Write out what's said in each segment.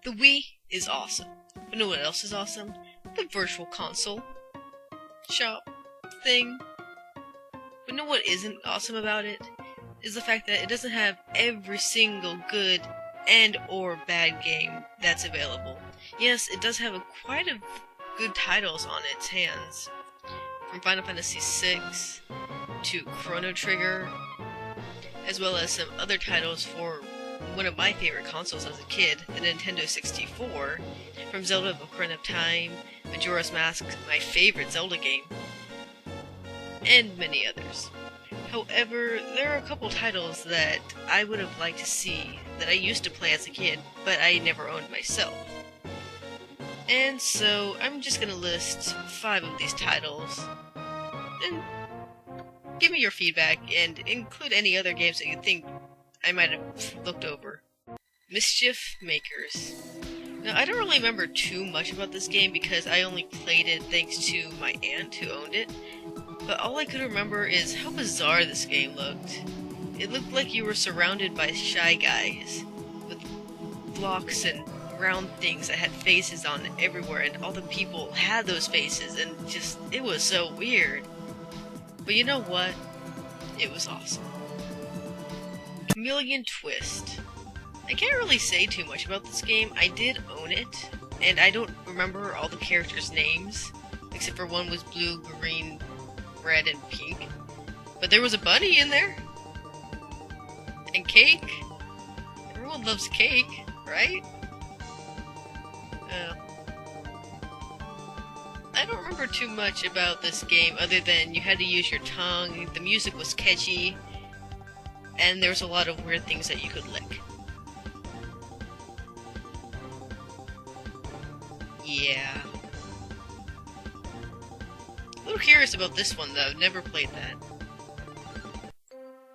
The Wii is awesome. But you know what else is awesome? The Virtual Console shop thing. But you know what isn't awesome about it? Is the fact that it doesn't have every single good and or bad game that's available. Yes, it does have quite a good titles on its hands. From Final Fantasy VI to Chrono Trigger, as well as some other titles for one of my favorite consoles as a kid, the Nintendo 64, from Zelda of Ocarina of Time, Majora's Mask, my favorite Zelda game, and many others. However, there are a couple titles that I would have liked to see that I used to play as a kid, but I never owned myself. And so, I'm just gonna list 5 of these titles, and give me your feedback, and include any other games that you think I might have looked over. Mischief Makers. Now, I don't really remember too much about this game because I only played it thanks to my aunt who owned it, but all I could remember is how bizarre this game looked. It looked like you were surrounded by shy guys, with blocks and round things that had faces on everywhere, and all the people had those faces, and just, it was so weird. But you know what? It was awesome. Chameleon Twist. I can't really say too much about this game. I did own it, and I don't remember all the characters' names, except for one was blue, green, red, and pink. But there was a bunny in there! And cake! Everyone loves cake, right? I don't remember too much about this game other than you had to use your tongue, the music was catchy, and there was a lot of weird things that you could lick. Yeah. A little curious about this one though, never played that.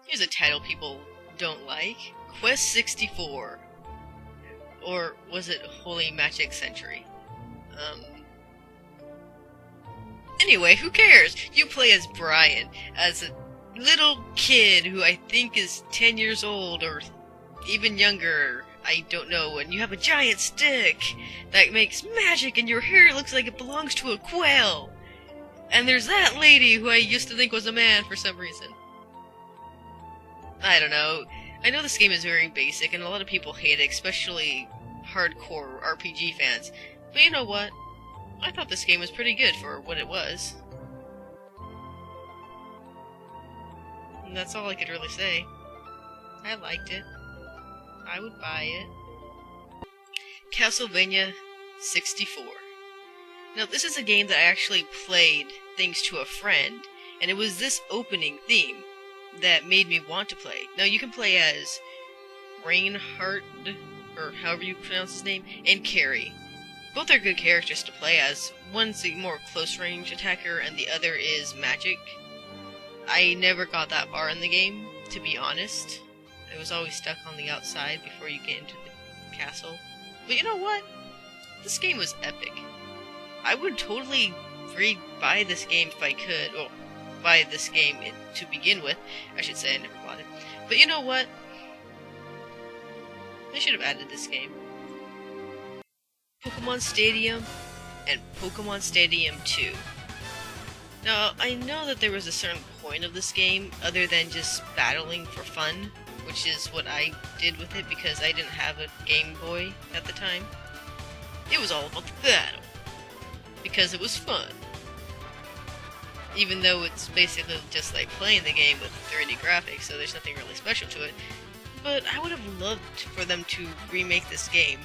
Here's a title people don't like. Quest 64. Or was it Holy Magic Century? Anyway, who cares? You play as Brian, as a little kid who I think is 10 years old, or even younger, I don't know, and you have a giant stick that makes magic and your hair looks like it belongs to a quail. And there's that lady who I used to think was a man for some reason. I don't know. I know this game is very basic and a lot of people hate it, especially hardcore RPG fans. But you know what? I thought this game was pretty good for what it was. And that's all I could really say. I liked it. I would buy it. Castlevania 64. Now, this is a game that I actually played thanks to a friend, and it was this opening theme that made me want to play. Now, you can play as Reinhardt, or however you pronounce his name, and Carrie. Both are good characters to play as. One's a more close-range attacker, and the other is magic. I never got that far in the game, to be honest. I was always stuck on the outside before you get into the castle. But you know what? This game was epic. I would totally buy this game if I could. Well, buy this game to begin with. I should say I never bought it. But you know what? They should have added this game. Pokemon Stadium and Pokemon Stadium 2. Now, I know that there was a certain point of this game other than just battling for fun, which is what I did with it because I didn't have a Game Boy at the time. It was all about the battle, because it was fun. Even though it's basically just like playing the game with 3D graphics, so there's nothing really special to it. But I would have loved for them to remake this game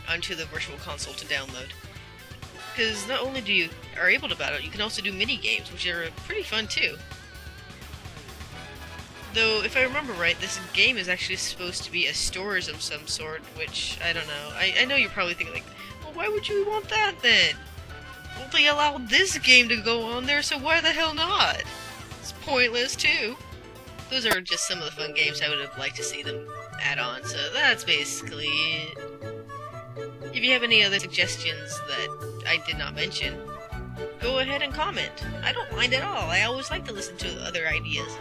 onto the Virtual Console to download. Because not only are able to battle, you can also do mini games, which are pretty fun too. Though, if I remember right, this game is actually supposed to be a storage of some sort, which, I don't know. I know you're probably thinking like, well, why would you want that then? Well, they allowed this game to go on there, so why the hell not? It's pointless too. Those are just some of the fun games I would have liked to see them add on, so that's basically it. If you have any other suggestions that I did not mention, go ahead and comment. I don't mind at all. I always like to listen to other ideas.